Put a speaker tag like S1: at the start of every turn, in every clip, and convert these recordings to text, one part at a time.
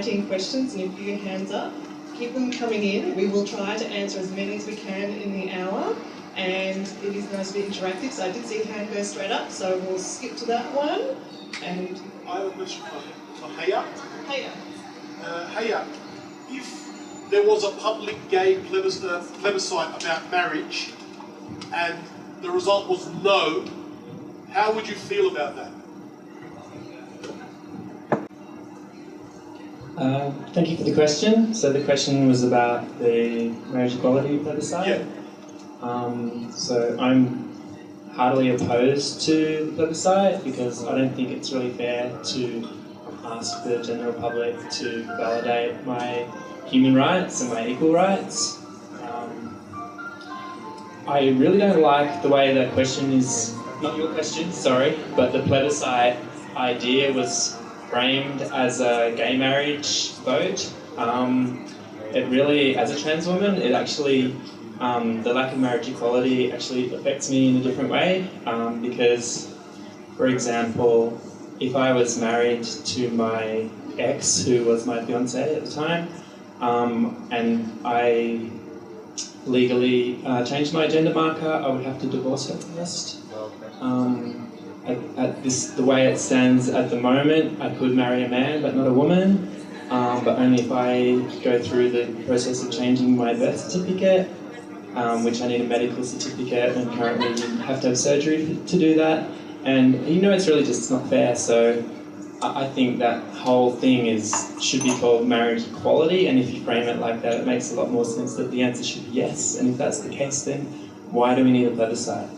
S1: writing questions and a few hands up. Keep them coming in. We will try to answer as many as we can in the hour. And it is nice to be interactive, so I did see a hand go straight up, so we'll skip to that one. And
S2: I have a question for Haya.
S1: Haya.
S2: Haya, if there was a public gay plebiscite about marriage and the result was no, how would you feel about that?
S3: Thank you for the question. So the question was about the marriage equality plebiscite.
S2: Yeah.
S3: So I'm heartily opposed to the plebiscite because I don't think it's really fair to ask the general public to validate my human rights and my equal rights. I really don't like the way that question is, not your question, sorry, but the plebiscite idea was framed as a gay marriage vote. It really, as a trans woman, it actually, the lack of marriage equality actually affects me in a different way because, for example, if I was married to my ex, who was my fiancé at the time, and I legally changed my gender marker, I would have to divorce her first. The way it stands at the moment, I could marry a man but not a woman, but only if I go through the process of changing my birth certificate, which I need a medical certificate, and currently you have to have surgery to do that. And you know, it's really just not fair. So I think that whole thing should be called marriage equality, and if you frame it like that, it makes a lot more sense that the answer should be yes. And if that's the case, then why do we need a plebiscite?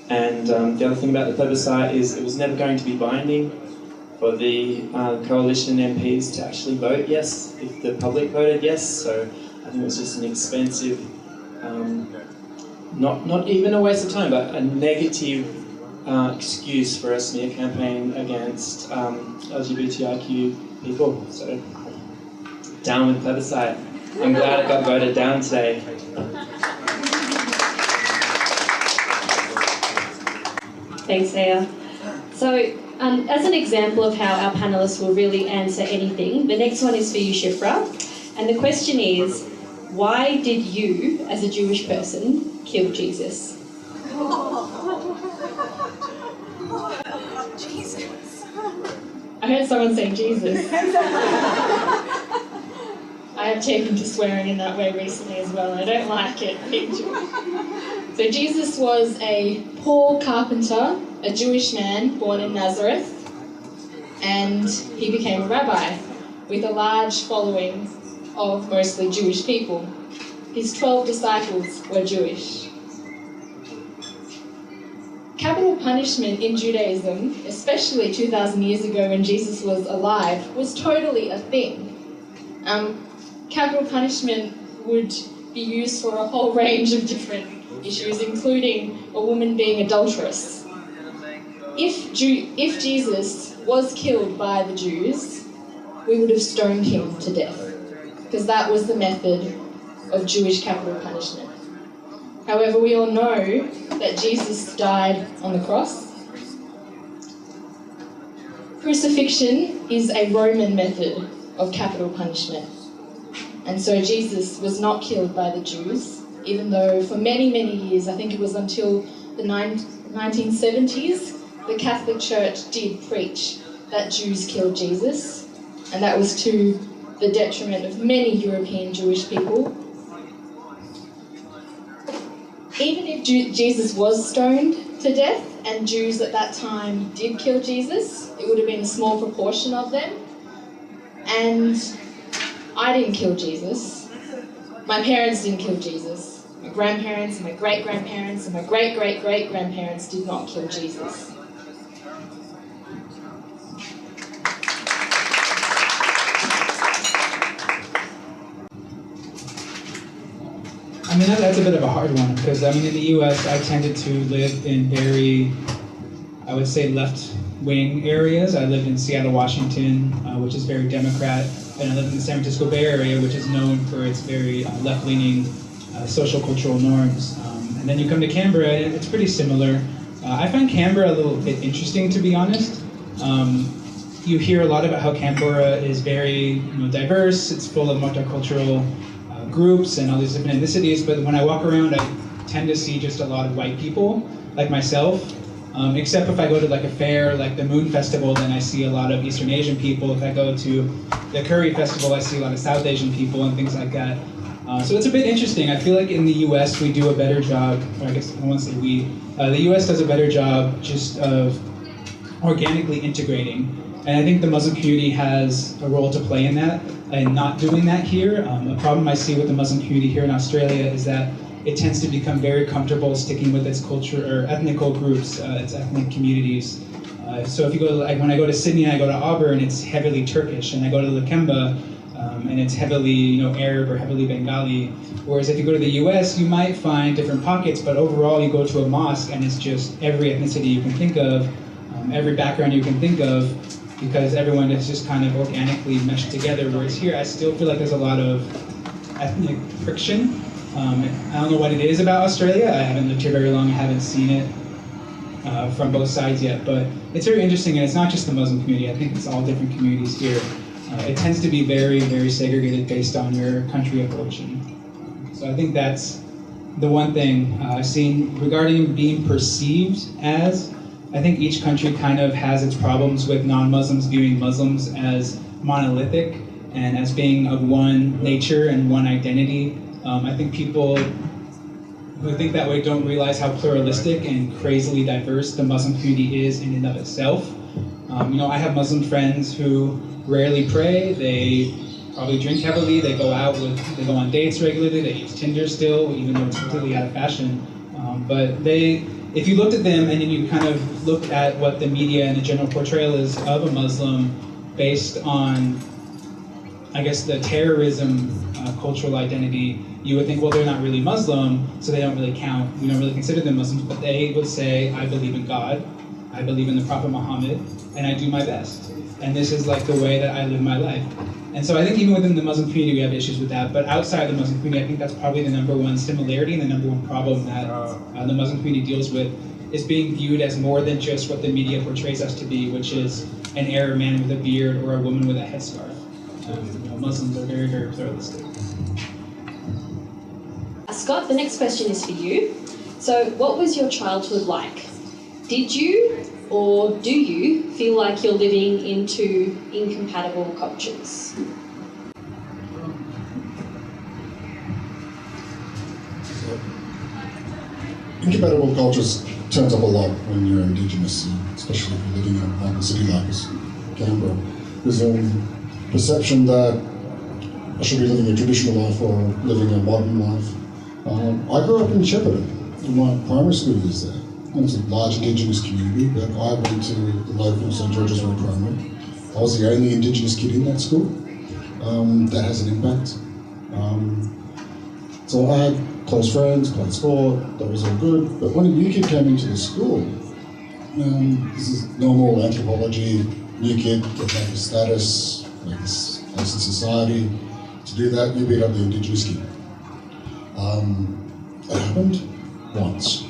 S3: And the other thing about the plebiscite is it was never going to be binding for the coalition MPs to actually vote yes if the public voted yes. So I think it was just an expensive, not even a waste of time, but a negative excuse for a smear campaign against LGBTIQ people. So down with plebiscite. I'm glad it got voted down today.
S4: Thanks, Aya. So, as an example of how our panellists will really answer anything, the next one is for you, Shifra. And the question is, why did you, as a Jewish person, kill Jesus?
S5: Jesus.
S4: I heard someone saying Jesus. I have taken to swearing in that way recently as well. I don't like it. So Jesus was a poor carpenter, a Jewish man born in Nazareth, and he became a rabbi with a large following of mostly Jewish people. His 12 disciples were Jewish. Capital punishment in Judaism, especially 2,000 years ago when Jesus was alive, was totally a thing. Capital punishment would be used for a whole range of different issues, including a woman being adulterous. If Jesus was killed by the Jews, we would have stoned him to death, because that was the method of Jewish capital punishment. However, we all know that Jesus died on the cross. Crucifixion is a Roman method of capital punishment. And so Jesus was not killed by the Jews, even though for many, many years, I think it was until the 1970s, the Catholic Church did preach that Jews killed Jesus, and that was to the detriment of many European Jewish people. Even if Jesus was stoned to death, and Jews at that time did kill Jesus, it would have been a small proportion of them. And I didn't kill Jesus. My parents didn't kill Jesus. My grandparents and my great-grandparents and my great-great-great-grandparents did not kill Jesus.
S6: I mean, that's a bit of a hard one, because I mean, in the US, I tended to live in very, I would say, left-wing areas. I lived in Seattle, Washington, which is very Democrat, and I live in the San Francisco Bay Area, which is known for its very left-leaning social cultural norms. And then you come to Canberra, and it's pretty similar. I find Canberra a little bit interesting, to be honest. you hear a lot about how Canberra is very diverse. It's full of multicultural groups and all these different ethnicities. But when I walk around, I tend to see just a lot of white people, like myself. Except if I go to like a fair, like the Moon Festival, then I see a lot of Eastern Asian people. If I go to the Curry Festival, I see a lot of South Asian people and things like that. So it's a bit interesting. I feel like in the US we do a better job, or I guess I won't say we, the US does a better job just of organically integrating. And I think the Muslim community has a role to play in that, and not doing that here. A problem I see with the Muslim community here in Australia is that it tends to become very comfortable sticking with its culture or ethnical groups, its ethnic communities. So if you go to, like when I go to Sydney and I go to Auburn, it's heavily Turkish, and I go to Lakemba, and it's heavily Arab or heavily Bengali. Whereas if you go to the US, you might find different pockets, but overall you go to a mosque and it's just every ethnicity you can think of, every background you can think of, because everyone is just kind of organically meshed together. Whereas here, I still feel like there's a lot of ethnic friction. I don't know what it is about Australia. I haven't lived here very long. I haven't seen it from both sides yet, but it's very interesting, and it's not just the Muslim community. I think it's all different communities here. It tends to be very, very segregated based on your country of origin. So I think that's the one thing I've seen regarding being perceived as. I think each country kind of has its problems with non-Muslims viewing Muslims as monolithic and as being of one nature and one identity. I think people who think that way don't realize how pluralistic and crazily diverse the Muslim community is in and of itself. I have Muslim friends who rarely pray, they probably drink heavily, they go on dates regularly, they use Tinder still, even though it's completely out of fashion. But if you looked at them and then you kind of looked at what the media and the general portrayal is of a Muslim based on, I guess, the terrorism cultural identity, you would think, well, they're not really Muslim, so they don't really count. We don't really consider them Muslims, but they would say, I believe in God, I believe in the Prophet Muhammad, and I do my best. And this is like the way that I live my life. And so I think even within the Muslim community, we have issues with that. But outside the Muslim community, I think that's probably the number one similarity and the number one problem that the Muslim community deals with, is being viewed as more than just what the media portrays us to be, which is an Arab man with a beard or a woman with a headscarf. Muslims are very, very pluralistic.
S4: Scott, the next question is for you. So, what was your childhood like? Did you or do you feel like you're living in two incompatible cultures?
S5: Incompatible cultures turns up a lot when you're Indigenous, especially if you're living in a modern city like Canberra. There's a perception that I should be living a traditional life or living a modern life. I grew up in Shifra, and my primary school was there. And it's a large Indigenous community, but I went to the local St George's Road Primary. I was the only Indigenous kid in that school. That has an impact. So I had close friends, played sport, that was all good. But when a new kid came into the school, this is normal anthropology, new kid, get that status, like this place in society. To do that, you beat up the Indigenous kid. It happened once,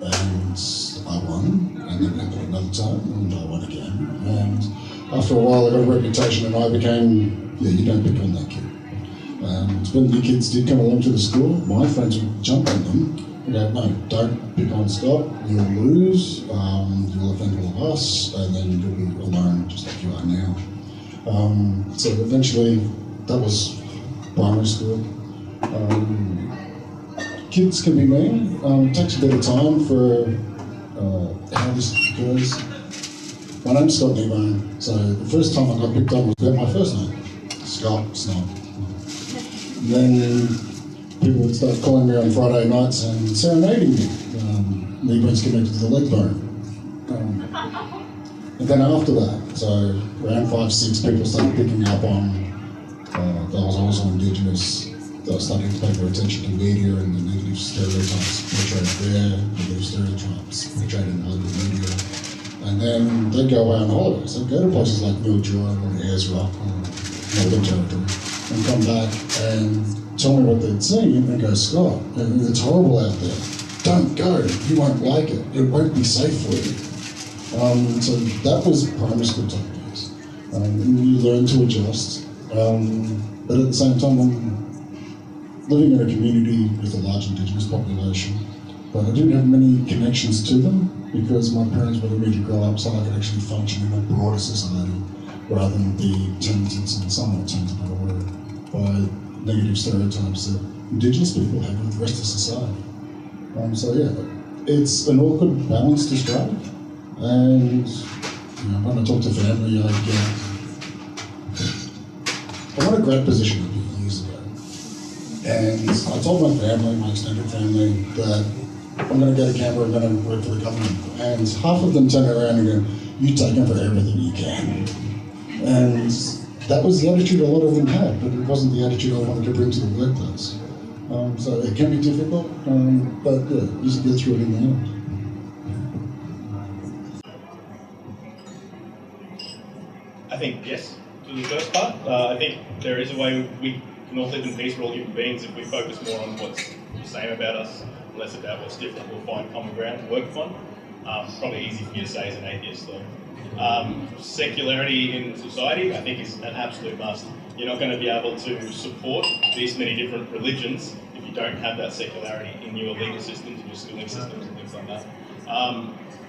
S5: and I won, and then it happened another time, and I won again. And after a while, I got a reputation, and I became, you don't pick on that kid. And when new kids did come along to the school, my friends would jump on them and go, no, don't pick on Scott, you'll lose, you'll offend all of us, and then you'll be alone just like you are now. So eventually, that was primary school. Kids can be mean. It takes a bit of time for how this goes. My name's Scott Newbone, so the first time I got picked on was about my first name, Scott Snob. And then people would start calling me on Friday nights and serenading me. Kneebone's connected to the leg bone. And then after that, so around 5, 6 people started picking up on that I was also Indigenous. They were starting to pay more attention to media and the negative stereotypes portrayed there, negative stereotypes portrayed in the local media. And then they'd go away on holidays. They'd go to places like Mildura or Ayers Rock or Northern Territory and come back and tell me what they'd seen and go, Scott, it's horrible out there. Don't go, you won't like it. It won't be safe for you. So that was primary school type days. You learn to adjust. But at the same time, I'm living in a community with a large Indigenous population, but I didn't have many connections to them because my parents wanted me to grow up so I could actually function in a broader society rather than be tainted and somewhat tainted by negative stereotypes that Indigenous people have with the rest of society. So yeah, it's an awkward balance to strike, and when I talk to family, I won a great position a few years ago, and I told my family, my extended family, that I'm going to go to Canberra, I'm going to work for the government, and half of them turned around and go, "You take them for everything you can," and that was the attitude a lot of them had, but it wasn't the attitude I wanted to bring to the workplace. So it can be difficult, but yeah, you just get through it in the end.
S7: I think yes, to the first part. I think there is a way we can all live in peace, we're all human beings. If we focus more on what's the same about us, less about what's different, we'll find common ground to work upon. Probably easy for you to say as an atheist though. Secularity in society, I think, is an absolute must. You're not going to be able to support these many different religions if you don't have that secularity in your legal systems, in your schooling systems and things like that.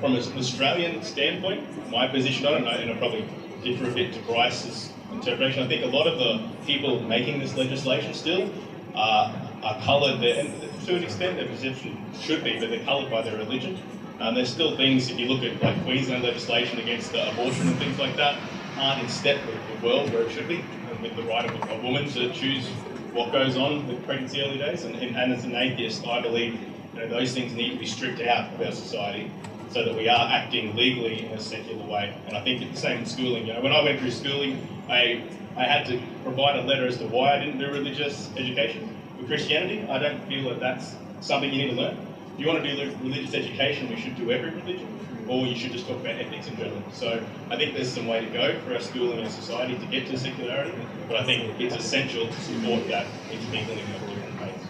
S7: From an Australian standpoint, my position on it, and I'll probably differ a bit to Bryce's interpretation, I think a lot of the people making this legislation still are coloured, and to an extent their perception should be, but they're coloured by their religion. There's still things, if you look at like Queensland legislation against abortion and things like that, aren't in step with the world where it should be, and with the right of a woman to choose what goes on with pregnancy early days. And as an atheist, I believe those things need to be stripped out of our society so that we are acting legally in a secular way. And I think it's the same in schooling. When I went through schooling, I had to provide a letter as to why I didn't do religious education. With Christianity, I don't feel that that's something you need to learn. If you want to do religious education, we should do every religion, or you should just talk about ethics in general. So I think there's some way to go for our schooling and society to get to secularity, but I think it's essential to support that intermingling of different faiths.